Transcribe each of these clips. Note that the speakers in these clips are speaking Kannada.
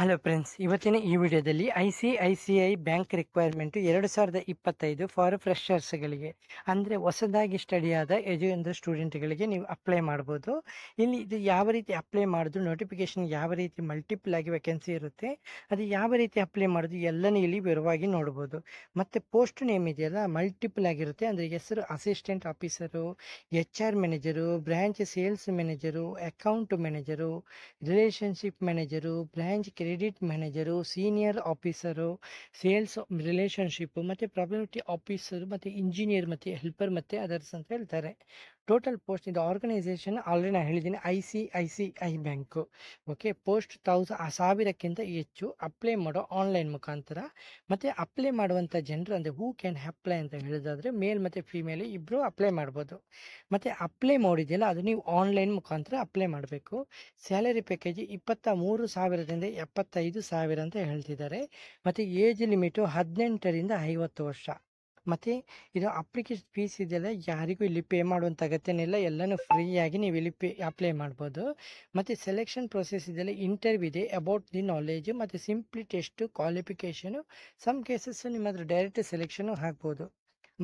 ಹಲೋ ಫ್ರೆಂಡ್ಸ್, ಇವತ್ತಿನ ಈ ವಿಡಿಯೋದಲ್ಲಿ ಐ.ಸಿ.ಐ.ಸಿ.ಐ ಬ್ಯಾಂಕ್ ರಿಕ್ವೈರ್ಮೆಂಟ್ 2025 ಫಾರ್ ಫ್ರೆಷರ್ಸ್ಗಳಿಗೆ ಅಂದರೆ ಹೊಸದಾಗಿ ಸ್ಟಡಿ ಆದ ಅಂದರೆ ಸ್ಟೂಡೆಂಟ್ಗಳಿಗೆ ನೀವು ಅಪ್ಲೈ ಮಾಡ್ಬೋದು. ಇಲ್ಲಿ ಇದು ಯಾವ ರೀತಿ ಅಪ್ಲೈ ಮಾಡೋದು, ನೋಟಿಫಿಕೇಶನ್ ಯಾವ ರೀತಿ ಮಲ್ಟಿಪಲ್ ಆಗಿ ವೇಕೆನ್ಸಿ ಇರುತ್ತೆ, ಅದು ಯಾವ ರೀತಿ ಅಪ್ಲೈ ಮಾಡೋದು ಎಲ್ಲನೂ ಇಲ್ಲಿ ವಿವರವಾಗಿ ನೋಡ್ಬೋದು. ಮತ್ತು ಪೋಸ್ಟ್ ನೇಮ್ ಇದೆಯಲ್ಲ ಮಲ್ಟಿಪಲ್ ಆಗಿರುತ್ತೆ. ಅಂದರೆ ಹೆಸರು assistant officer, HR manager, branch sales manager, account manager, relationship manager, branch credit manager, senior officer, sales relationship ಮತ್ತು ಪ್ರಾಬ್ಲಮಿಟಿ ಆಫೀಸರ್ ಮತ್ತು ಇಂಜಿನಿಯರ್ ಮತ್ತು ಹೆಲ್ಪರ್ ಮತ್ತು ಅದರ್ಸ್ ಅಂತ ಹೇಳ್ತಾರೆ. ಟೋಟಲ್ ಪೋಸ್ಟ್ ಇದು ಆರ್ಗನೈಸೇಷನ್ ಆಲ್ರೆಡಿ ನಾನು ಹೇಳಿದ್ದೀನಿ ICICI ಬ್ಯಾಂಕು. ಓಕೆ, ಪೋಸ್ಟ್ 1000ಕ್ಕಿಂತ ಹೆಚ್ಚು ಅಪ್ಲೈ ಮಾಡೋ ಆನ್ಲೈನ್ ಮುಖಾಂತರ. ಮತ್ತು ಅಪ್ಲೈ ಮಾಡುವಂಥ ಜನರು ಅಂದರೆ ಹೂ ಕ್ಯಾನ್ ಅಪ್ಲೈ ಅಂತ ಹೇಳಿದಾದರೆ ಮೇಲ್ ಮತ್ತು ಫಿಮೇಲ್ ಇಬ್ಬರು ಅಪ್ಲೈ ಮಾಡ್ಬೋದು. ಮತ್ತು ಅಪ್ಲೈ ಮಾಡಿದೆಯಲ್ಲ ಅದು ನೀವು ಆನ್ಲೈನ್ ಮುಖಾಂತರ ಅಪ್ಲೈ ಮಾಡಬೇಕು. ಸ್ಯಾಲರಿ ಪ್ಯಾಕೇಜ್ 23,000ದಿಂದ 75,000 ಅಂತ ಹೇಳ್ತಿದ್ದಾರೆ. ಮತ್ತು ಏಜ್ ಲಿಮಿಟು 18ರಿಂದ 50 ವರ್ಷ. ಮತ್ತು ಇದು ಅಪ್ಲಿಕೇಶನ್ ಫೀಸ್ ಇದೆಯಲ್ಲ ಯಾರಿಗೂ ಇಲ್ಲಿ ಪೇ ಮಾಡುವಂಥ ಅಗತ್ಯನಿಲ್ಲ, ಎಲ್ಲನೂ ಫ್ರೀಯಾಗಿ ನೀವು ಇಲ್ಲಿ ಅಪ್ಲೈ ಮಾಡ್ಬೋದು. ಮತ್ತು ಸೆಲೆಕ್ಷನ್ ಪ್ರೊಸೆಸ್ ಇದೆಯಲ್ಲ ಇಂಟರ್ವ್ಯೂ ಇದೆ, ಅಬೌಟ್ ದಿ ನಾಲೆಜ್ ಮತ್ತು simply test qualification. Some cases ನಿಮ್ಮ ಹತ್ರ ಡೈರೆಕ್ಟ್ ಸೆಲೆಕ್ಷನು ಆಗ್ಬೋದು.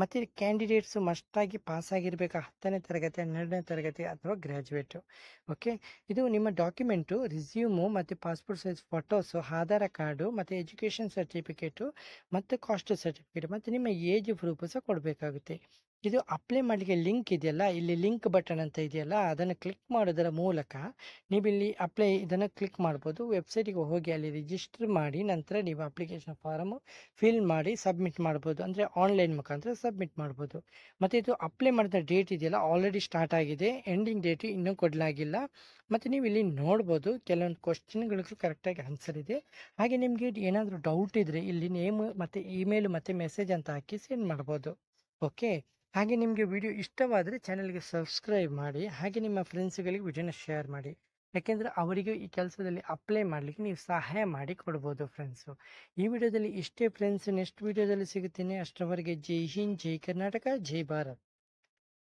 ಮತ್ತು ಕ್ಯಾಂಡಿಡೇಟ್ಸು ಮಸ್ಟಾಗಿ ಪಾಸ್ ಆಗಿರಬೇಕು 10ನೇ ತರಗತಿ, 12ನೇ ತರಗತಿ ಅಥವಾ ಗ್ರ್ಯಾಜುಯೇಟು. ಓಕೆ, ಇದು ನಿಮ್ಮ ಡಾಕ್ಯುಮೆಂಟು ರಿಸ್ಯೂಮು ಮತ್ತು passport size photos, Aadhaar card ಮತ್ತು ಎಜುಕೇಷನ್ ಸರ್ಟಿಫಿಕೇಟು ಮತ್ತು ಕಾಸ್ಟ್ ಸರ್ಟಿಫಿಕೇಟ್ ಮತ್ತು ನಿಮ್ಮ ಏಜ್ ಪ್ರೂಫ್ ಸಹ ಕೊಡಬೇಕಾಗುತ್ತೆ. ಇದು ಅಪ್ಲೈ ಮಾಡಲಿಕ್ಕೆ ಲಿಂಕ್ ಇದೆಯಲ್ಲ, ಇಲ್ಲಿ ಲಿಂಕ್ ಬಟನ್ ಅಂತ ಇದೆಯಲ್ಲ ಅದನ್ನು ಕ್ಲಿಕ್ ಮಾಡೋದರ ಮೂಲಕ ನೀವು ಇಲ್ಲಿ ಅಪ್ಲೈ ಇದನ್ನು ಕ್ಲಿಕ್ ಮಾಡ್ಬೋದು. ವೆಬ್ಸೈಟಿಗೆ ಹೋಗಿ ಅಲ್ಲಿ ರಿಜಿಸ್ಟರ್ ಮಾಡಿ ನಂತರ ನೀವು ಅಪ್ಲಿಕೇಶನ್ ಫಾರಮು ಫಿಲ್ ಮಾಡಿ ಸಬ್ಮಿಟ್ ಮಾಡ್ಬೋದು. ಅಂದರೆ ಆನ್ಲೈನ್ ಮುಖಾಂತರ ಸಬ್ಮಿಟ್ ಮಾಡ್ಬೋದು. ಮತ್ತು ಇದು ಅಪ್ಲೈ ಮಾಡಿದ ಡೇಟ್ ಇದೆಯಲ್ಲ ಆಲ್ರೆಡಿ ಸ್ಟಾರ್ಟ್ ಆಗಿದೆ, ಎಂಡಿಂಗ್ ಡೇಟು ಇನ್ನೂ ಕೊಡಲಾಗಿಲ್ಲ. ಮತ್ತು ನೀವು ಇಲ್ಲಿ ನೋಡ್ಬೋದು ಕೆಲವೊಂದು ಕ್ವಶನ್ಗಳಿಗೂ ಕರೆಕ್ಟಾಗಿ ಆನ್ಸರ್ ಇದೆ. ಹಾಗೆ ನಿಮಗೆ ಏನಾದರೂ ಡೌಟ್ ಇದ್ದರೆ ಇಲ್ಲಿ ನೇಮ್ ಮತ್ತು ಇಮೇಲ್ ಮತ್ತು ಮೆಸೇಜ್ ಅಂತ ಹಾಕಿ ಸೆಂಡ್ ಮಾಡ್ಬೋದು. ಓಕೆ, ಹಾಗೆ ನಿಮಗೆ ವಿಡಿಯೋ ಇಷ್ಟವಾದರೆ ಚಾನಲ್ಗೆ ಸಬ್ಸ್ಕ್ರೈಬ್ ಮಾಡಿ. ಹಾಗೆ ನಿಮ್ಮ ಫ್ರೆಂಡ್ಸ್ಗಳಿಗೆ ವಿಡಿಯೋನ ಶೇರ್ ಮಾಡಿ, ಯಾಕೆಂದರೆ ಅವರಿಗೆ ಈ ಕೆಲಸದಲ್ಲಿ ಅಪ್ಲೈ ಮಾಡಲಿಕ್ಕೆ ನೀವು ಸಹಾಯ ಮಾಡಿ ಕೊಡ್ಬೋದು ಫ್ರೆಂಡ್ಸು. ಈ ವಿಡಿಯೋದಲ್ಲಿ ಇಷ್ಟೇ ಫ್ರೆಂಡ್ಸ್, ನೆಕ್ಸ್ಟ್ ವಿಡಿಯೋದಲ್ಲಿ ಸಿಗುತ್ತೇನೆ. ಅಷ್ಟರವರೆಗೆ ಜೈ ಹಿಂದ್, ಜೈ ಕರ್ನಾಟಕ, ಜೈ ಭಾರತ್.